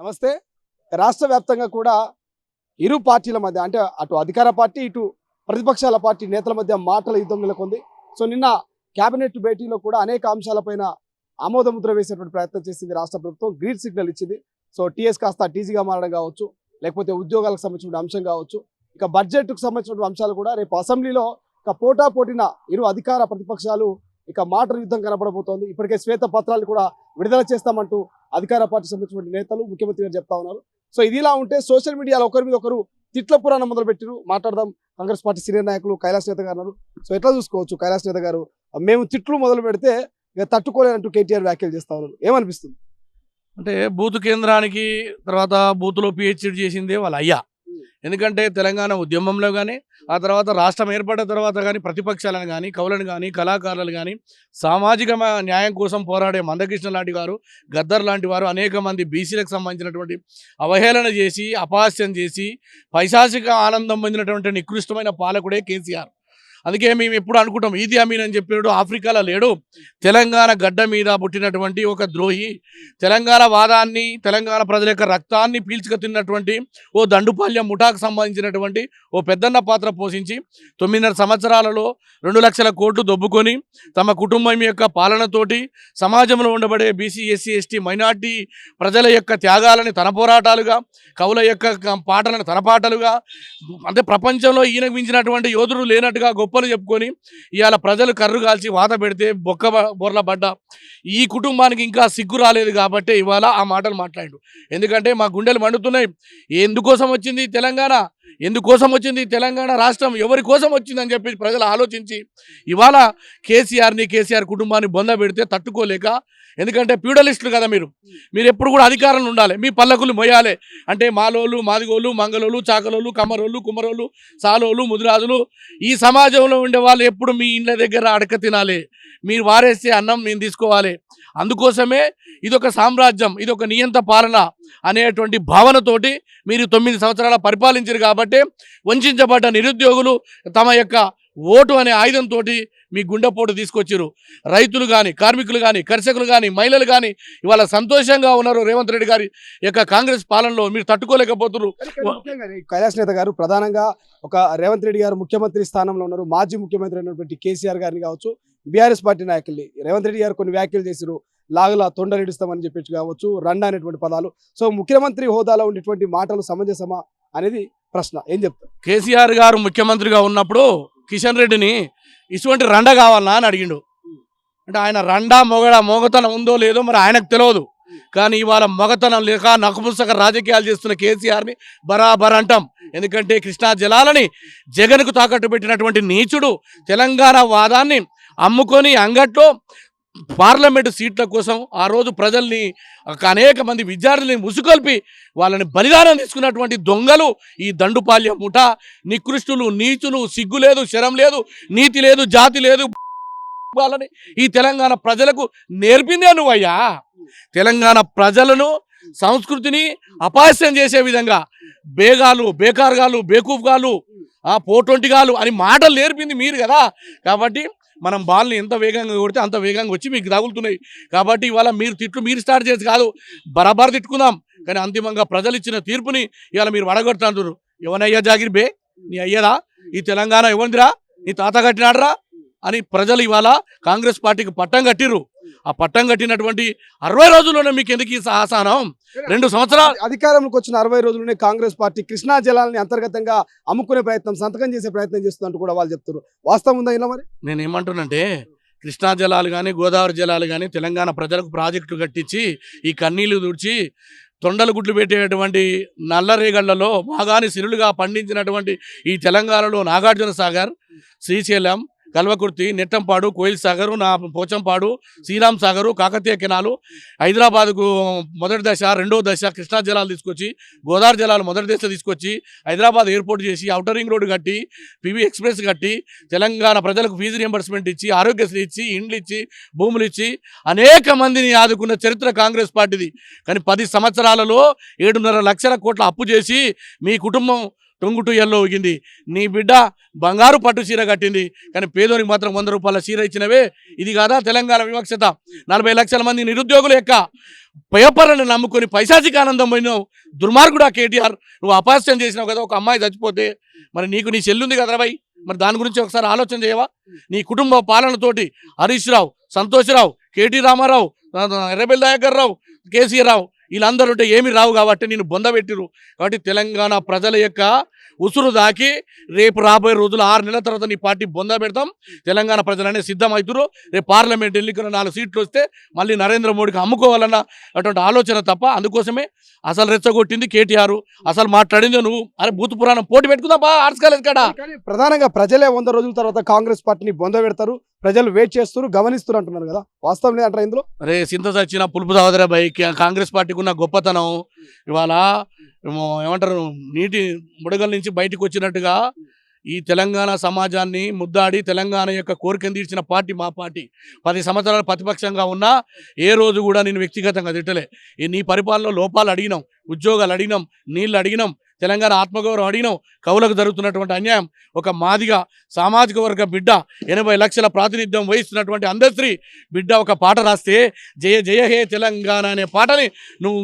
నమస్తే. రాష్ట్ర వ్యాప్తంగా కూడా ఇరు పార్టీల మధ్య అంటే అటు అధికార పార్టీ ఇటు ప్రతిపక్షాల పార్టీ నేతల మధ్య మాటల యుద్ధం నెలకొంది. సో నిన్న కేబినెట్ భేటీలో కూడా అనేక అంశాలపైన ఆమోద ముద్ర వేసేటువంటి ప్రయత్నం చేసింది రాష్ట్ర ప్రభుత్వం. గ్రీన్ సిగ్నల్ ఇచ్చింది. సో టీఎస్ కాస్త టీజీగా మారడం కావచ్చు, లేకపోతే ఉద్యోగాలకు సంబంధించిన అంశం కావచ్చు, ఇక బడ్జెట్కు సంబంధించిన అంశాలు కూడా రేపు అసెంబ్లీలో ఇక పోటాపోటీన ఇరు అధికార ప్రతిపక్షాలు ఇక మాటల యుద్ధం కనబడబోతోంది. ఇప్పటికే శ్వేత పత్రాలు కూడా విడుదల చేస్తామంటూ అధికార పార్టీ సంబంధించిన నేతలు ముఖ్యమంత్రి గారు చెప్తా ఉన్నారు. సో ఇదిలా ఉంటే సోషల్ మీడియాలో ఒకరి మీద ఒకరు తిట్ల పురాణం మొదలుపెట్టారు. మాట్లాడదాం. కాంగ్రెస్ పార్టీ సీనియర్ నాయకులు కైలాస్ నేత గారు. సో ఎట్లా చూసుకోవచ్చు కైలాస్ నేత గారు, మేము తిట్లు మొదలు పెడితే ఇక తట్టుకోలేనంటూ కేటీఆర్ వ్యాఖ్యలు చేస్తా ఉన్నారు, ఏమనిపిస్తుంది? అంటే బూత్ కేంద్రానికి తర్వాత బూత్లో పిహెచ్డి చేసిందే వాళ్ళ అయ్యా. ఎందుకంటే తెలంగాణ ఉద్యమంలో కానీ ఆ తర్వాత రాష్ట్రం ఏర్పడిన తర్వాత కానీ ప్రతిపక్షాలను కానీ కవులను కానీ కళాకారులు కానీ సామాజిక న్యాయం కోసం పోరాడే మందకృష్ణ లాంటి వారు, గద్దర్ లాంటి వారు అనేక మంది బీసీలకు సంబంధించినటువంటి అవహేళన చేసి అపహాస్యం చేసి పైశాచిక ఆనందం పొందినటువంటి నికృష్టమైన పాలకుడే కేసీఆర్. అందుకే మేము ఎప్పుడు అనుకుంటాం ఈదీ అమీన్ అని చెప్పాడు, ఆఫ్రికాలో లేడు, తెలంగాణ గడ్డ మీద పుట్టినటువంటి ఒక ద్రోహి, తెలంగాణ వాదాన్ని తెలంగాణ ప్రజల యొక్క రక్తాన్ని పీల్చుక తిన్నటువంటి ఓ దండుపాల్యం ముఠాకు సంబంధించినటువంటి ఓ పెద్దన్న పాత్ర పోషించి 9.5 సంవత్సరాలలో 2 లక్షల కోట్లు దొబ్బుకొని తమ కుటుంబం యొక్క పాలనతోటి సమాజంలో ఉండబడే బీసీ ఎస్సీ ఎస్టీ మైనార్టీ ప్రజల యొక్క త్యాగాలని తన పోరాటాలుగా, కవుల యొక్క పాటలను తన పాటలుగా, అంటే ప్రపంచంలో ఈయనకు మించినటువంటి యోధుడు లేనట్టుగా గొప్పలు చెప్పుకొని ఇవాళ ప్రజలు కర్రు కాల్చి వాత పెడితే బొర్ల పడ్డ ఈ కుటుంబానికి ఇంకా సిగ్గు రాలేదు కాబట్టి ఇవాళ ఆ మాటలు మాట్లాడు. ఎందుకంటే మా గుండెలు మండుతున్నాయి. ఎందుకోసం వచ్చింది తెలంగాణ, ఎందుకోసం వచ్చింది తెలంగాణ రాష్ట్రం, ఎవరి కోసం వచ్చిందని చెప్పి ప్రజలు ఆలోచించి ఇవాళ కేసీఆర్ కుటుంబాన్ని బొంద పెడితే తట్టుకోలేక, ఎందుకంటే ప్యూడలిస్టులు కదా మీరు ఎప్పుడు కూడా అధికారంలో ఉండాలి, మీ పల్లకులు మొయ్యాలి. అంటే మాలోళ్ళు, మాదిగోళ్ళు, మంగళోళ్ళు, చాకలోళ్ళు, కమ్మరోళ్ళు, కుమ్మరోళ్ళు, సాలోళ్ళు, ముదిరాజులు, ఈ సమాజంలో ఉండే వాళ్ళు ఎప్పుడు మీ ఇండ్ల దగ్గర అడక తినాలి, మీరు వారేస్తే అన్నం మేము తీసుకోవాలి. అందుకోసమే ఇదొక సామ్రాజ్యం, ఇదొక నియంత పాలన అనేటువంటి భావనతోటి మీరు 9 సంవత్సరాల పరిపాలించారు. కాబట్టి వంచబడ్డ నిరుద్యోగులు తమ యొక్క ఓటు అనే ఆయుధంతో మీ గుండెపోటు తీసుకొచ్చారు. రైతులు కానీ, కార్మికులు కానీ, కర్షకులు కానీ, మహిళలు కానీ ఇవాళ సంతోషంగా ఉన్నారు. రేవంత్ రెడ్డి గారి యొక్క కాంగ్రెస్ పాలనలో మీరు తట్టుకోలేకపోతున్నారు. కైలాస్ నేత గారు, ప్రధానంగా ఒక రేవంత్ రెడ్డి గారు ముఖ్యమంత్రి స్థానంలో ఉన్నారు. మాజీ ముఖ్యమంత్రి అయినటువంటి కేసీఆర్ గారిని కావచ్చు, బీఆర్ఎస్ పార్టీ నాయకుల్ని రేవంత్ రెడ్డి గారు కొన్ని వ్యాఖ్యలు చేశారు. లాగులా తొండలిడుస్తామని చెప్పి కావచ్చు, రండా అనేటువంటి పదాలు. సో ముఖ్యమంత్రి హోదాలో ఉండేటువంటి మాటలు సమంజసమా అనేది ప్రశ్న, ఏం చెప్తారు? కేసీఆర్ గారు ముఖ్యమంత్రిగా ఉన్నప్పుడు కిషన్ రెడ్డిని ఇటువంటి రండ కావాలన్నా అని అడిగిండు. అంటే ఆయన రండా మొగతనం ఉందో లేదో మరి ఆయనకు తెలియదు. కానీ ఇవాళ మొగతనం లేక నకుపుసక రాజకీయాలు చేస్తున్న కేసీఆర్ని బరాబర్ అంటాం. ఎందుకంటే కృష్ణా జలాలని జగన్కు తాకట్టు పెట్టినటువంటి నీచుడు తెలంగాణ వాదాన్ని అమ్ముకొని అంగట్లో పార్లమెంటు సీట్ల కోసం ఆ రోజు ప్రజల్ని, అనేక మంది విద్యార్థులని ముసుకొల్పి వాళ్ళని బలిదానం తీసుకున్నటువంటి దొంగలు ఈ దండుపాల్యం ముఠ, నికృష్టులు, నీచులు, సిగ్గు లేదు, శరం లేదు, నీతి లేదు, జాతి లేదు వాళ్ళని ఈ తెలంగాణ ప్రజలకు నేర్పిందే నువ్వయ్యా. తెలంగాణ ప్రజలను సంస్కృతిని అపహాస్యం చేసే విధంగా బేగాలు, బేకార్గాలు, బేకూఫ్గాలు, పోటొంటిగాలు అని మాటలు నేర్పింది మీరు కదా. కాబట్టి మనం బాల్ని ఎంత వేగంగా కొడితే అంత వేగంగా వచ్చి మీకు తగులుతున్నాయి. కాబట్టి ఇవాళ మీరు స్టార్ట్ చేసి కాదు, బరాబర్ తిట్టుకుందాం. కానీ అంతిమంగా ప్రజలు ఇచ్చిన తీర్పుని ఇవాళ మీరు వడగొడుతున్నారు. ఎవనయ్యా జాగిరి బే, నీ అయ్యదా, ఈ తెలంగాణ ఎవరిదిరా, నీ తాత కట్టినాడరా అని ప్రజలు ఇవాళ కాంగ్రెస్ పార్టీకి పట్టం కట్టిరు. ఆ పట్టం కట్టినటువంటి 60 రోజుల్లోనే మీకు ఎందుకు ఈ సాహసానం? 2 సంవత్సరాలు అధికారంలోకి వచ్చిన 60 రోజుల్లోనే కాంగ్రెస్ పార్టీ కృష్ణా జలాలని అంతర్గతంగా అమ్ముకునే ప్రయత్నం, సంతకం చేసే ప్రయత్నం చేస్తుందంటూ కూడా వాళ్ళు చెప్తారు. వాస్తవం ఉందా ఇలా? మరి నేను ఏమంటున్నానంటే కృష్ణా జలాలు కానీ గోదావరి జలాలు కానీ తెలంగాణ ప్రజలకు ప్రాజెక్టులు కట్టించి ఈ కన్నీళ్లు తుడిచి తొండలు గుడ్లు పెట్టేటువంటి నల్లరేగళ్లలో మాగాని సిరులుగా పండించినటువంటి ఈ తెలంగాణలో నాగార్జున సాగర్, శ్రీశైలం, కల్వకుర్తి, నెట్టంపాడు, కోయిల్ సాగరు, పోచంపాడు, శ్రీరామ్ సాగరు, కాకతీయ కెనాలు, హైదరాబాద్కు మొదటి దశ, రెండో దశ కృష్ణా జలాలు తీసుకొచ్చి, గోదావరి జలాలు మొదటి దశ తీసుకొచ్చి హైదరాబాద్ ఎయిర్పోర్ట్ చేసి, ఔటర్ రింగ్ రోడ్డు కట్టి, పివి ఎక్స్ప్రెస్ కట్టి, తెలంగాణ ప్రజలకు ఫీజు రియంబర్స్మెంట్ ఇచ్చి, ఆరోగ్యశ్రీ ఇచ్చి, ఇండ్లు ఇచ్చి, భూములు ఇచ్చి అనేక మందిని ఆదుకున్న చరిత్ర కాంగ్రెస్ పార్టీది. కానీ 10 సంవత్సరాలలో 7.5 లక్షల కోట్ల అప్పు చేసి మీ కుటుంబం టొంగుటూయల్లో ఊగింది. నీ బిడ్డ బంగారు పట్టు చీర కట్టింది, కానీ పేదోనికి మాత్రం 100 రూపాయల చీర ఇచ్చినవే. ఇది కాదా తెలంగాణ వివక్షత? 40 లక్షల మంది నిరుద్యోగుల యొక్క పేపర్లను నమ్ముకొని పైశాచిక ఆనందం పోయినావు. దుర్మార్గుడా కేటీఆర్, నువ్వు అపహాస్యం చేసినావు కదా. ఒక అమ్మాయి చచ్చిపోతే మరి నీకు నీ చెల్లుంది కదా భయ్, మరి దాని గురించి ఒకసారి ఆలోచన చేయవా? నీ కుటుంబ పాలనతోటి హరీష్ రావు, సంతోష్ రావు, కేటీ రామారావు, ఎర్రబెల్లి దయాకర్ రావు, కేసీఆర్ రావు వీళ్ళందరూ ఉంటే ఏమి రావు కాబట్టి నేను బొందబెట్టిరు. కాబట్టి తెలంగాణ ప్రజల యొక్క ఉసురు దాకి రేపు రాబోయే రోజులు 6 నెలల తర్వాత నీ పార్టీ బొంద పెడతాం. తెలంగాణ ప్రజలనే సిద్ధమవుతురు. రేపు పార్లమెంట్ ఎన్నికలు 4 సీట్లు వస్తే మళ్ళీ నరేంద్ర మోడీకి అమ్ముకోవాలన్న అటువంటి ఆలోచన తప్ప. అందుకోసమే అసలు రెచ్చగొట్టింది కేటీఆర్, అసలు మాట్లాడింది నువ్వు. అరే భూత పురాణం పోటీ పెట్టుకుందా బా ఆర్ట్స్ కాలేజ్ కాడ. కానీ ప్రధానంగా ప్రజలే 100 రోజుల తర్వాత కాంగ్రెస్ పార్టీని బొంద పెడతారు, ప్రజలు వెయిట్ చేస్తారు, గమనిస్తారు అంటున్నారు కదా, వాస్తవం లేదంటారా ఇందులో? అరే సింత సచ్చిన పులుపు సహోదర భయ్, కాంగ్రెస్ పార్టీకి ఉన్న గొప్పతనం ఇవాళ ఏమంటారు నీటి బుడగల నుంచి బయటకు వచ్చినట్టుగా ఈ తెలంగాణ సమాజాన్ని ముద్దాడి తెలంగాణ యొక్క కోరికను తీర్చిన పార్టీ మా పార్టీ. 10 సంవత్సరాలు ప్రతిపక్షంగా ఉన్నా ఏ రోజు కూడా నేను వ్యక్తిగతంగా తిట్టలే. నీ పరిపాలనలో లోపాలు అడిగినాం, ఉద్యోగాలు అడిగినాం, నీళ్లు అడిగినాం, తెలంగాణ ఆత్మగౌరవం అడిగినాం. కవులకు జరుగుతున్నటువంటి అన్యాయం, ఒక మాదిగా సామాజిక వర్గ బిడ్డ 80 లక్షల ప్రాతినిధ్యం వహిస్తున్నటువంటి అందశ్రీ బిడ్డ ఒక పాట రాస్తే జయ జయ హే తెలంగాణ అనే పాటని నువ్వు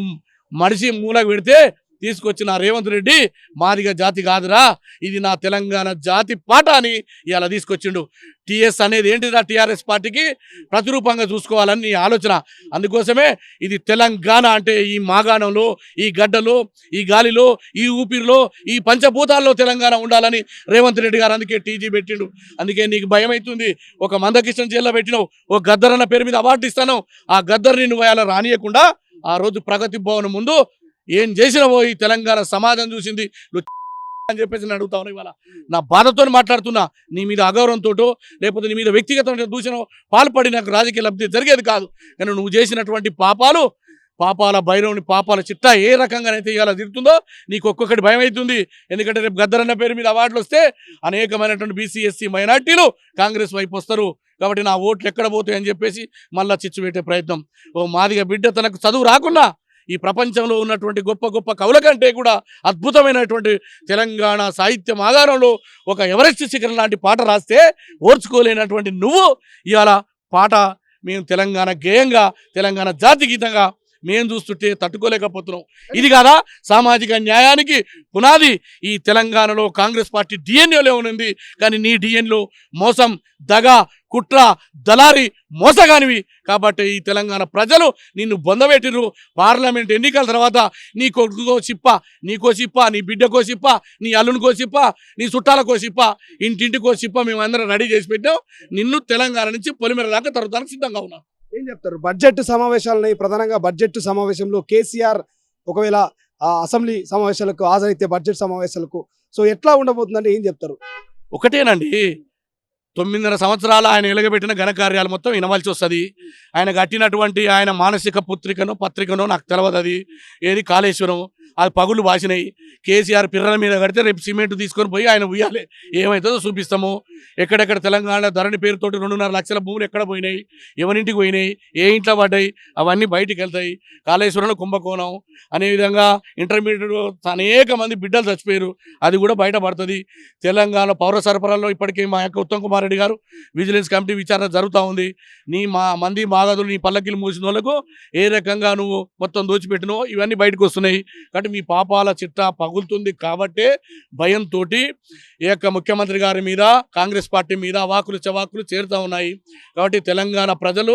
మడిసి మూలకు పెడితే తీసుకొచ్చిన రేవంత్ రెడ్డి మాదిగ జాతి కాదురా, ఇది నా తెలంగాణ జాతి పాట అని ఇలా తీసుకొచ్చిండు. టీఎస్ అనేది ఏంటిదా? టీఆర్ఎస్ పార్టీకి ప్రతిరూపంగా చూసుకోవాలని నీ ఆలోచన. అందుకోసమే ఇది తెలంగాణ అంటే ఈ మాగాణంలో, ఈ గడ్డలో, ఈ గాలిలో, ఈ ఊపిరిలో, ఈ పంచభూతాల్లో తెలంగాణ ఉండాలని రేవంత్ రెడ్డి గారు అందుకే టీజీ పెట్టిండు. అందుకే నీకు భయం అవుతుంది. ఒక మందకృష్ణ జైల్లో పెట్టినావు, ఒక గద్దరన్న పేరు మీద అవార్డు ఇస్తాను. ఆ గద్దర్ని నువ్వు అలా రానియకుండా ఆ రోజు ప్రగతి భవన్ ముందు ఏం చేసినవో ఈ తెలంగాణ సమాజం చూసింది అని చెప్పేసి నేను అడుగుతాను. ఇవాళ నా బాధతో మాట్లాడుతున్నా. నీ మీద అగౌరవంతో లేకపోతే నీ మీద వ్యక్తిగతమైన దూషణ పాల్పడి నాకు రాజకీయ లబ్ధి జరిగేది కాదు. కానీ నువ్వు చేసినటువంటి పాపాల భైరవుని పాపాల చిట్టా ఏ రకంగానైతే ఇవాళ తిరుగుతుందో నీకు ఒక్కొక్కటి భయం అవుతుంది. ఎందుకంటే రేపు గద్దరన్న పేరు మీద అవార్డులు వస్తే అనేకమైనటువంటి బీసీ ఎస్సీ మైనార్టీలు కాంగ్రెస్ వైపు వస్తారు. కాబట్టి నా ఓట్లు ఎక్కడ పోతాయి అని చెప్పేసి మళ్ళా చిచ్చు పెట్టే ప్రయత్నం. ఓ మాదిగ బిడ్డ తనకు చదువు రాకున్నా ఈ ప్రపంచంలో ఉన్నటువంటి గొప్ప గొప్ప కవుల కంటే కూడా అద్భుతమైనటువంటి తెలంగాణ సాహిత్య ఆధారంలో ఒక ఎవరెస్ట్ శిఖరం లాంటి పాట రాస్తే ఓర్చుకోలేనటువంటి నువ్వు ఇవాళ పాట మేము తెలంగాణ గేయంగా, తెలంగాణ జాతి గీతంగా మేము చూస్తుంటే తట్టుకోలేకపోతున్నాం. ఇది కాదా సామాజిక న్యాయానికి పునాది? ఈ తెలంగాణలో కాంగ్రెస్ పార్టీ డిఎన్ఏలో ఉంది, కానీ నీ డిఎన్లో మోసం, దగ, కుట్ర, దళారి, మోసగానివి. కాబట్టి ఈ తెలంగాణ ప్రజలు నిన్ను బొందబెట్టిరు. పార్లమెంట్ ఎన్నికల తర్వాత నీ కొడుకో చిప్ప, నీకో చిప్ప, నీ బిడ్డకో చిప్ప, నీ అల్లునికో చిప్ప, నీ చుట్టాలకో చిప్ప, ఇంటింటికో చిప్ప మేమందరం రెడీ చేసి పెట్టాం. నిన్ను తెలంగాణ నుంచి పొలిమేర దాకా తరగడానికి సిద్ధంగా ఉన్నాం. ఏం చెప్తారు? బడ్జెట్ సమావేశాలని, ప్రధానంగా బడ్జెట్ సమావేశంలో కేసీఆర్ ఒకవేళ అసెంబ్లీ సమావేశాలకు హాజరైతే బడ్జెట్ సమావేశాలకు సో ఎట్లా ఉండబోతుందంటే ఏం చెప్తారు? ఒకటేనండి, 9.5 సంవత్సరాలు ఆయన ఎలగబెట్టిన ఘనకార్యాలు మొత్తం వినవలసి వస్తుంది. ఆయన కట్టినటువంటి ఆయన మానసిక పత్రికనో నాకు తెలియదు. అది ఏది కాళేశ్వరం, అది పగులు బాసినాయి. కేసీఆర్ పిర్రల మీద కడితే రేపు సిమెంట్ తీసుకొని పోయి ఆయన ఉయ్యాలి, ఏమవుతుందో చూపిస్తాము. ఎక్కడెక్కడ తెలంగాణ ధరణి పేరుతోటి 2.5 లక్షల భూములు ఎక్కడ పోయినాయి, ఎవరింటికి పోయినాయి, ఏ ఇంట్లో పడ్డాయి, అవన్నీ బయటికి వెళ్తాయి. కాళేశ్వరంలో కుంభకోణం అనే విధంగా ఇంటర్మీడియట్ అనేక మంది బిడ్డలు చచ్చిపోయారు, అది కూడా బయటపడుతుంది. తెలంగాణ పౌర సరఫరాల్లో ఇప్పటికే మా యొక్క ఉత్తమ్ కుమార్ రెడ్డి గారు విజిలెన్స్ కమిటీ విచారణ జరుగుతూ ఉంది. నీ మంది మాగదులు, నీ పల్లకిలు మూసిన వాళ్ళకు ఏ రకంగా నువ్వు మొత్తం దోచిపెట్టినో ఇవన్నీ బయటకు వస్తున్నాయి. కాబట్టి మీ పాపాల చిట్టా పగులుతుంది. కాబట్టే భయంతో ఈ యొక్క ముఖ్యమంత్రి గారి మీద, కాంగ్రెస్ పార్టీ మీద అవాకులు చవాకులు చేరుతూ ఉన్నాయి. కాబట్టి తెలంగాణ ప్రజలు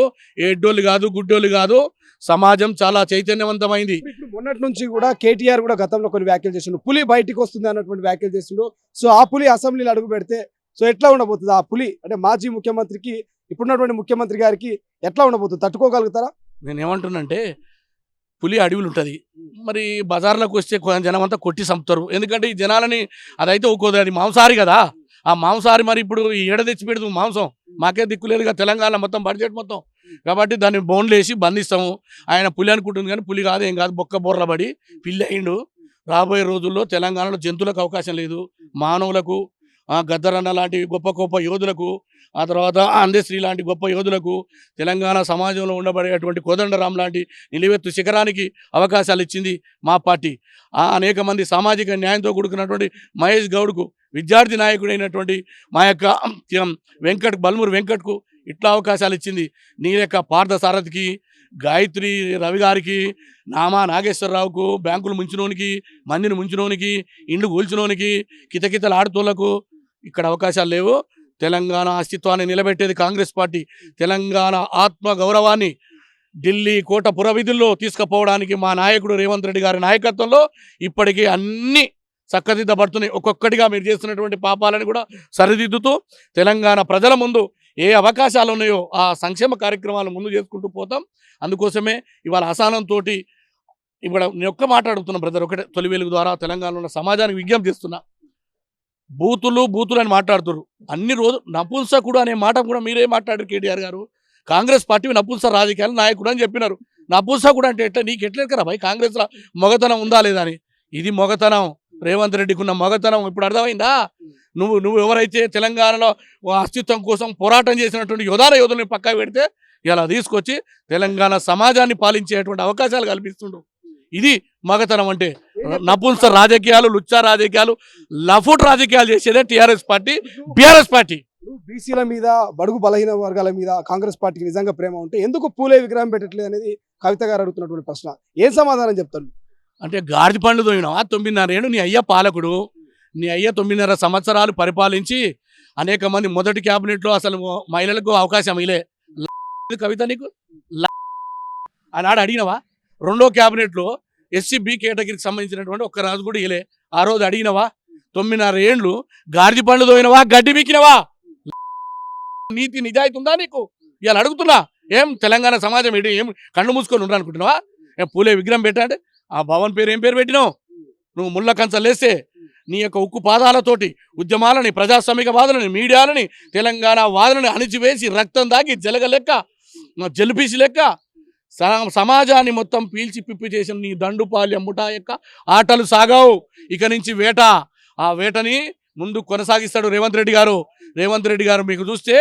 ఎడ్డోళ్ళు కాదు, గుడ్డోళ్ళు కాదు, సమాజం చాలా చైతన్యవంతమైంది. ఇప్పుడు మొన్నటి నుంచి కూడా కేటీఆర్ కూడా గతంలో కొన్ని వ్యాఖ్యలు చేసిండు, పులి బయటికి వస్తుంది అన్నటువంటి వ్యాఖ్యలు చేసిండు. సో ఆ పులి అసెంబ్లీలో అడుగు పెడితే సో ఎట్లా ఉండబోతుంది? ఆ పులి అంటే మాజీ ముఖ్యమంత్రికి, ఇప్పుడున్నటువంటి ముఖ్యమంత్రి గారికి ఎట్లా ఉండబోతుంది? తట్టుకోగలుగుతారా? నేను ఏమంటున్నానంటే, పులి అడవులు ఉంటుంది, మరి బజార్లోకి వస్తే జనం అంతా కొట్టి చంపుతారు. ఎందుకంటే ఈ జనాలని అదైతే ఒక్కోది, అది మాంసాహారి కదా. ఆ మాంసాహారి మరి ఇప్పుడు ఏడ తెచ్చి పెడుతూ మాంసం మాకే దిక్కులేదుగా తెలంగాణ మొత్తం బడ్జెట్ మొత్తం. కాబట్టి దాన్ని బోన్లు వేసి బంధిస్తాము. ఆయన పులి అనుకుంటుంది కానీ పులి కాదు, ఏం కాదు, బొక్క బొర్ర పడి పిల్లి అయిండు. రాబోయే రోజుల్లో తెలంగాణలో జంతువులకు అవకాశం లేదు, మానవులకు గద్దరన్న లాంటి గొప్ప గొప్ప యోధులకు, ఆ తర్వాత అందశ్రీ లాంటి గొప్ప యోధులకు, తెలంగాణ సమాజంలో ఉండబడేటువంటి కోదండరాం లాంటి నిలువెత్తు శిఖరానికి అవకాశాలు ఇచ్చింది మా పార్టీ. అనేక మంది సామాజిక న్యాయంతో కూడుకున్నటువంటి మహేష్ గౌడ్కు, విద్యార్థి నాయకుడైనటువంటి మా యొక్క బల్మూరు వెంకట్కు ఇట్లా అవకాశాలు ఇచ్చింది. నీ యొక్క పార్థసారథికి, గాయత్రి రవి గారికి, నామా నాగేశ్వరరావుకు, బ్యాంకులు ముంచినోనికి, మందిని ముంచినోనికి, ఇండ్లు కూల్చినోనికి, కితకితలాడుతోళ్లకు ఇక్కడ అవకాశాలు లేవు. తెలంగాణ అస్తిత్వాన్ని నిలబెట్టేది కాంగ్రెస్ పార్టీ. తెలంగాణ ఆత్మ గౌరవాన్ని ఢిల్లీ కోట పురవిధుల్లో తీసుకుపోవడానికి మా నాయకుడు రేవంత్ రెడ్డి గారి నాయకత్వంలో ఇప్పటికీ అన్ని చక్కదిద్దబడుతున్నాయి. ఒక్కొక్కటిగా మీరు చేస్తున్నటువంటి పాపాలను కూడా సరిదిద్దుతూ తెలంగాణ ప్రజల ముందు ఏ అవకాశాలు ఉన్నాయో ఆ సంక్షేమ కార్యక్రమాలు ముందు చేసుకుంటూ పోతాం. అందుకోసమే ఇవాళ అసహనంతో ఇప్పుడు నేను మాట్లాడుతున్నా బ్రదర్, ఒకటే తొలి వెలుగు ద్వారా తెలంగాణలో ఉన్న సమాజానికి విజ్ఞప్తి చేస్తున్నా. బూతులు అని మాట్లాడుతున్నారు. అన్ని రోజు నపుంసకుడు అనే మాట కూడా మీరే మాట్లాడారు కేటీఆర్ గారు. కాంగ్రెస్ పార్టీ నపుంస రాజకీయాలు నాయకుడు అని చెప్పినారు. నపుంసకుడు అంటే ఎట్లా, నీకు ఎట్లెక్కరా భయ్ కాంగ్రెస్లో మొగతనం ఉందా లేదా అని. ఇది మొగతనం, రేవంత్ రెడ్డికి ఉన్న మొగతనం ఇప్పుడు అర్థమైందా? నువ్వు ఎవరైతే తెలంగాణలో అస్తిత్వం కోసం పోరాటం చేసినటువంటి యోధుల్ని పక్కా పెడితే ఇలా తీసుకొచ్చి తెలంగాణ సమాజాన్ని పాలించేటువంటి అవకాశాలు కల్పిస్తుండ్రు. ఇది మగతనం అంటే. నపుంస రాజకీయాలు, లుచ్చా రాజకీయాలు, లఫుట్ రాజకీయాలు చేసేదే టీఆర్ఎస్ పార్టీ, బీఆర్ఎస్ పార్టీ. బీసీల మీద, బడుగు బలహీన వర్గాల మీద కాంగ్రెస్ పార్టీకి నిజంగా ప్రేమ ఉంటే ఎందుకు పూలే విగ్రహం పెట్టట్లేదు అనేది కవిత గారు అడుగుతున్నటువంటి ప్రశ్న. ఏం సమాధానం చెప్తాను? అంటే గాడిద పండు తోయినావా? 9.5 ఏళ్ళు నీ అయ్య పాలకుడు, నీ అయ్య 9.5 సంవత్సరాలు పరిపాలించి అనేక మంది మొదటి క్యాబినెట్లో అసలు మహిళలకు అవకాశం ఇలే. కవిత నీకు ఆనాడు అడిగినవా? రెండో క్యాబినెట్లో SC/B కేటగిరీకి సంబంధించినటువంటి ఒక్క రాజు కూడా ఇలే. ఆ రోజు అడిగినవా? 9.5 ఏళ్ళు గాడిద పండు తోయినవా, గడ్డి బీకినవా? నీతి నిజాయితీ ఉందా నీకు? ఇవాళ అడుగుతున్నా. ఏం తెలంగాణ సమాజం ఏంటి, ఏం కళ్ళు మూసుకొని ఉండరు అనుకుంటున్నావా? ఏం పూలే విగ్రహం పెట్టంటే ఆ భవన్ పేరు ఏం పేరు పెట్టినావు? నువ్వు ముళ్ళ కంచలేస్తే నీ యొక్క ఉక్కు పాదాలతోటి ఉద్యమాలని, ప్రజాస్వామిక వాదులని, మీడియాలని, తెలంగాణ వాదులని అణిచివేసి రక్తం దాగి జలగ లెక్క, జలుపీసి లెక్క సమాజాన్ని మొత్తం పీల్చి పిప్పి చేసిన నీ దండుపాల్యం ముఠా యొక్క ఆటలు సాగావు. ఇక నుంచి వేట, ఆ వేటని ముందు కొనసాగిస్తాడు రేవంత్ రెడ్డి గారు. రేవంత్ రెడ్డి గారు మీకు చూస్తే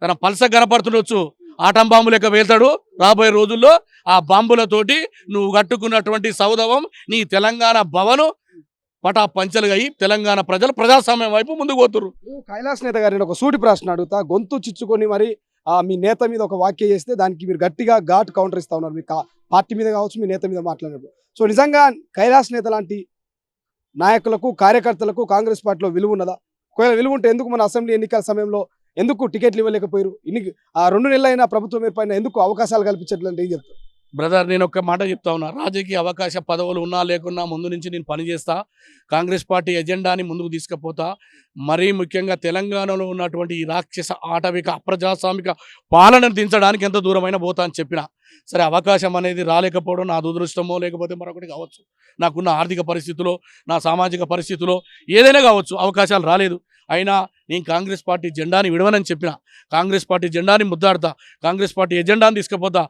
తన పల్స కనపడుతుండొచ్చు, ఆటం బాంబు లెక్క వేల్తాడు. రాబోయే రోజుల్లో ఆ బాంబులతోటి నువ్వు కట్టుకున్నటువంటి సౌధవం, నీ తెలంగాణ భవను పటా పంచలుగా అయి తెలంగాణ ప్రజలు ప్రజాస్వామ్యం వైపు ముందుకు పోతున్నారు. కైలాస్ నేత గారిని ఒక సూటి ప్రశ్న అడుగుతా. గొంతు చిచ్చుకొని మరి మీ నేత మీద ఒక వాక్యం చేస్తే దానికి మీరు గట్టిగా ఘాట్ కౌంటర్ ఇస్తా ఉన్నారు. మీ పార్టీ మీద కావచ్చు, మీ నేత మీద మాట్లాడినప్పుడు. సో నిజంగా కైలాస్ నేత లాంటి నాయకులకు, కార్యకర్తలకు కాంగ్రెస్ పార్టీలో విలువ ఉన్నదా? ఒకవేళ విలువ ఉంటే ఎందుకు మన అసెంబ్లీ ఎన్నికల సమయంలో ఎందుకు టికెట్లు ఇవ్వలేకపోయారు? 2 నెలలైనా ప్రభుత్వం ఏర్పడిన ఎందుకు అవకాశాలు కల్పించట్లేదు ఏం చెప్తారు? బ్రదర్, నేను ఒక మాట చెప్తా ఉన్నా. రాజకీయ అవకాశ పదవులు ఉన్నా లేకున్నా ముందు నుంచి నేను పనిచేస్తా. కాంగ్రెస్ పార్టీ ఎజెండాని ముందుకు తీసుకుపోతా. మరీ ముఖ్యంగా తెలంగాణలో ఉన్నటువంటి ఈ రాక్షస ఆటవిక అప్రజాస్వామిక పాలనను దించడానికి ఎంత దూరమైనా పోతా అని చెప్పిన. సరే, అవకాశం అనేది రాలేకపోవడం నా దురదృష్టమో లేకపోతే మరొకటి కావచ్చు. నాకున్న ఆర్థిక పరిస్థితుల్లో, నా సామాజిక పరిస్థితుల్లో ఏదైనా కావచ్చు, అవకాశాలు రాలేదు. అయినా నేను కాంగ్రెస్ పార్టీ జెండాని విడవనని చెప్పిన. కాంగ్రెస్ పార్టీ జెండాని ముద్దాడతా, కాంగ్రెస్ పార్టీ ఎజెండాని తీసుకుపోతా.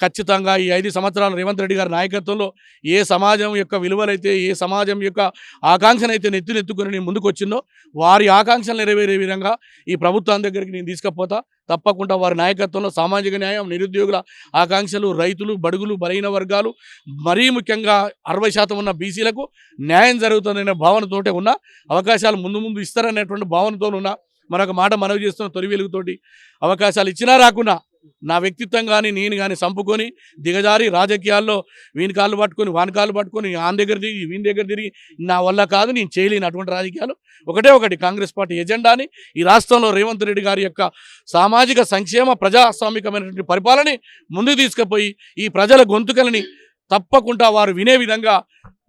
ఖచ్చితంగా ఈ 5 సంవత్సరాలు రేవంత్ రెడ్డి గారి నాయకత్వంలో ఏ సమాజం యొక్క విలువలైతే, ఏ సమాజం యొక్క ఆకాంక్షనైతే నెత్తుకొని నేను ముందుకు వచ్చిందో వారి ఆకాంక్షలు నెరవేరే విధంగా ఈ ప్రభుత్వం దగ్గరికి నేను తీసుకుపోతా. తప్పకుండా వారి నాయకత్వంలో సామాజిక న్యాయం, నిరుద్యోగుల ఆకాంక్షలు, రైతులు, బడుగులు, బలహీన వర్గాలు, మరీ ముఖ్యంగా 60% ఉన్న బీసీలకు న్యాయం జరుగుతుందనే భావనతోటే ఉన్న అవకాశాలు ముందు ఇస్తారనేటువంటి భావనతో ఉన్న మరొక మాట మనవి చేస్తున్న తొలి వెలుగుతోటి అవకాశాలు ఇచ్చినా రాకున్నా నా వ్యక్తిత్వం కానీ నేను కానీ సంపుకొని దిగజారి రాజకీయాల్లో వీని కాళ్ళు పట్టుకొని వాని కాళ్ళు పట్టుకొని ఆన్ దగ్గర తిరిగి వీని దగ్గర తిరిగి నా వల్ల కాదు, నేను చేయలేను అటువంటి రాజకీయాలు. ఒకటి కాంగ్రెస్ పార్టీ ఎజెండాని ఈ రాష్ట్రంలో రేవంత్ రెడ్డి గారి యొక్క సామాజిక సంక్షేమ ప్రజాస్వామికమైనటువంటి పరిపాలనని ముందుకు తీసుకుపోయి ఈ ప్రజల గొంతుకలని తప్పకుండా వారు వినే విధంగా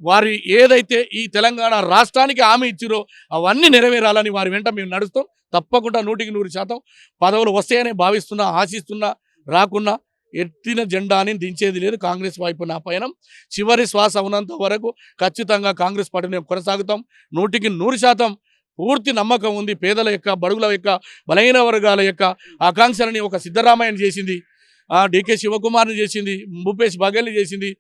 వారి ఏదైతే ఈ తెలంగాణ రాష్ట్రానికి హామీ ఇచ్చిరో అవన్నీ నెరవేరాలని వారి వెంట మేము నడుస్తాం. తప్పకుండా 100% పదవులు వస్తాయని భావిస్తున్నా, ఆశిస్తున్నా. రాకున్నా ఎత్తిన జెండాని దించేది లేదు. కాంగ్రెస్ వైపు నా పయనం చివరి శ్వాస ఉన్నంత వరకు ఖచ్చితంగా కాంగ్రెస్ పార్టీని కొనసాగుతాం. 100% పూర్తి నమ్మకం ఉంది. పేదల యొక్క, బడుగుల యొక్క, బలహీన వర్గాల యొక్క ఆకాంక్షలని ఒక సిద్ధరామయ్య చేసింది డికే శివకుమార్ని చేసింది, భూపేష్ బఘేల్ని చేసింది,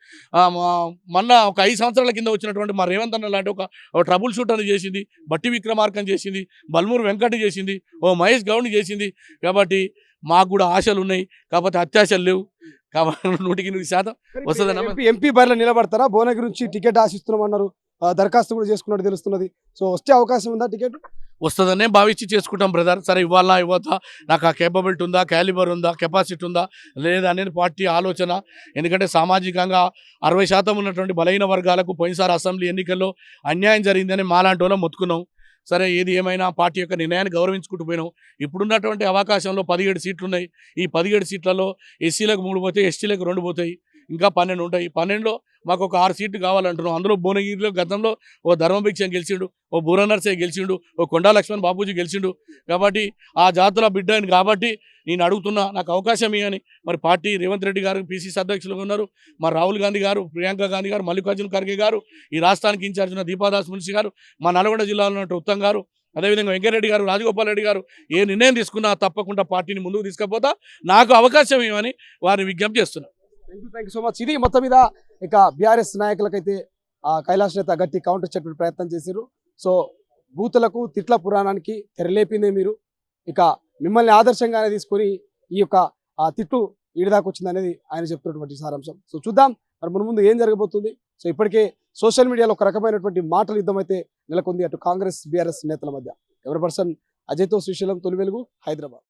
మొన్న ఒక 5 సంవత్సరాల కింద వచ్చినటువంటి మా రేవంత్ అన్న లాంటి ఒక ట్రబుల్ షూటర్ని చేసింది, బట్టి విక్రమార్కని చేసింది, బల్మూరు వెంకట్ చేసింది, ఓ మహేష్ గౌడ్ని చేసింది. కాబట్టి మాకు కూడా ఆశలు ఉన్నాయి, కాకపోతే అత్యాశలు లేవు. కాబట్టి 100% వస్తుందన్న. ఎంపీ బరిలో నిలబడతారా? భువనగిరి నుంచి టికెట్ ఆశిస్తున్నామన్నారు, దరఖాస్తు కూడా చేసుకున్నట్టు తెలుస్తున్నది. సో వచ్చే అవకాశం ఉందా టికెట్? వస్తుందనే భావించి చేసుకుంటాం బ్రదర్. సరే ఇవ్వాలా ఇవ్వతా, నాకు ఆ కేపబిలిటీ ఉందా, క్యాలిబర్ ఉందా, కెపాసిటీ ఉందా లేదా అనేది పార్టీ ఆలోచన. ఎందుకంటే సామాజికంగా 60% ఉన్నటువంటి బలహీన వర్గాలకు పోయినసారి అసెంబ్లీ ఎన్నికల్లో అన్యాయం జరిగిందని మాలాంటి వాళ్ళం మొత్తుకున్నాం. సరే ఏది ఏమైనా పార్టీ యొక్క నిర్ణయాన్ని గౌరవించుకుంటూ పోయినాం. ఇప్పుడున్నటువంటి అవకాశంలో 17 సీట్లు ఉన్నాయి. ఈ 17 సీట్లలో ఎస్సీలకు 3 పోతాయి, ఎస్టీలకు 2 పోతాయి, ఇంకా 12 ఉంటాయి. 12లో మాకు ఒక 6 సీట్లు కావాలంటున్నాం. అందులో భువనగిరిలో గతంలో ఓ ధర్మభిక్షం గెలిచిండు, ఓ బూర నర్సయ్య గెలిచిండు, ఓ కొండా లక్ష్మణ్ బాబూజీ గెలిచిండు. కాబట్టి ఆ జాతుల బిడ్డని కాబట్టి నేను అడుగుతున్నా, నాకు అవకాశం ఇవ్వని. మరి పార్టీ రేవంత్ రెడ్డి గారు పిసిసి అధ్యక్షులుగా ఉన్నారు, మరి రాహుల్ గాంధీ గారు, ప్రియాంక గాంధీ గారు, మల్లికార్జున ఖర్గే గారు, ఈ రాష్ట్రానికి ఇన్ఛార్జ్ ఉన్న దీపాదాస్ మున్షి గారు, మా నల్గొండ జిల్లాలో ఉన్న ఉత్తమ్ గారు, అదేవిధంగా వెంకరెడ్డి గారు, రాజగోపాల్ రెడ్డి గారు ఏ నిర్ణయం తీసుకున్నా తప్పకుండా పార్టీని ముందుకు తీసుకుపోతా, నాకు అవకాశం ఇవ్వని వారిని విజ్ఞప్తి చేస్తున్నా. Thank you so much. ఇది మొత్తం మీద ఇక బీఆర్ఎస్ నాయకులకైతే కైలాష్ నేత గట్టి కౌంటర్ ఇచ్చేటువంటి ప్రయత్నం చేశారు. సో బూతులకు తిట్ల పురాణానికి తెరలేపిందే మీరు. ఇక మిమ్మల్ని ఆదర్శంగానే తీసుకొని ఈ యొక్క తిట్టు ఈడిదాకా వచ్చింది అనేది ఆయన చెప్తున్నటువంటి సారాంశం. సో చూద్దాం మరి ముందు ఏం జరగబోతుంది. సో ఇప్పటికే సోషల్ మీడియాలో ఒక రకమైనటువంటి మాటల యుద్ధం అయితే నెలకొంది అటు కాంగ్రెస్ బీఆర్ఎస్ నేతల మధ్య. ఎవరి పర్సన్ అజయ్తో శ్రీశైలం, తొలి వెలుగు, హైదరాబాద్.